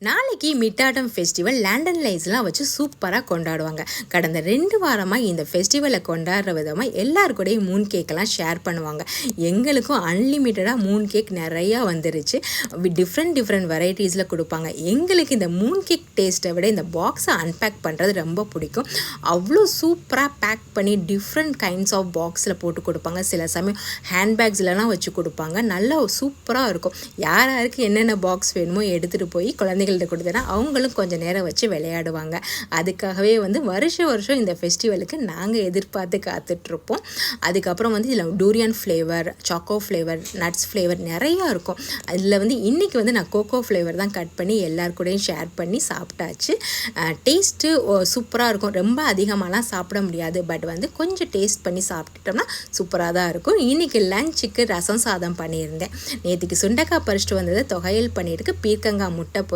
நாளைக்கு மிட்டாட்டம் festival lantern லைட்ஸ்லாம் வச்சு சூப்பராக கொண்டாடுவாங்க. கடந்த 2 வாரமாக இந்த ஃபெஸ்டிவலை கொண்டாடுற விதமாக எல்லாருக்கூடையும் மூன் கேக்கெல்லாம் ஷேர் பண்ணுவாங்க. எங்களுக்கும் அன்லிமிட்டடாக மூன் கேக் நிறையா வந்துருச்சு. டிஃப்ரெண்ட் வெரைட்டிஸில் கொடுப்பாங்க. எங்களுக்கு இந்த மூன் கேக் டேஸ்ட்டை விட இந்த பாக்ஸை அன்பேக் பண்ணுறது ரொம்ப பிடிக்கும். அவ்வளோ சூப்பராக பேக் பண்ணி டிஃப்ரெண்ட் கைண்ட்ஸ் ஆஃப் பாக்ஸில் போட்டு கொடுப்பாங்க. சில சமயம் ஹேண்ட்பேக்ஸ்லாம் வச்சு கொடுப்பாங்க. நல்லா சூப்பராக இருக்கும். யாருக்கு என்னென்ன பாக்ஸ் வேணுமோ எடுத்துகிட்டு போய் குழந்தைங்கள்ட்ட கொடுத்தனா அவங்களும் கொஞ்சம் நேரம் வச்சு விளையாடுவாங்க. அதுக்காகவே வருஷம் இந்த ஃபெஸ்டிவலுக்கு நாங்கள் எதிர்பார்த்து காத்துட்ருப்போம். அதுக்கப்புறம் இதில் durian flavour, choco flavour, nuts flavour நிறையா இருக்கும். அதில் இன்றைக்கி நான் கோகோ ஃப்ளேவர் தான் கட் பண்ணி எல்லாருக்கூடையும் ஷேர் பண்ணி சாப்பிட்டாச்சு. டேஸ்ட்டு சூப்பராக இருக்கும். ரொம்ப அதிகமாகலாம் சாப்பிட முடியாது, பட் கொஞ்சம் டேஸ்ட் பண்ணி சாப்பிட்டுட்டோம்னா சூப்பராக தான் இருக்கும். இன்றைக்கி லஞ்சுக்கு ரசம் சாதம் பண்ணியிருந்தேன். நேற்றுக்கு சுண்டைக்காய் பறிச்சிட்டு வந்ததை தொகையல் பண்ணியிருக்கு. பீர்க்கங்காய் முட்டை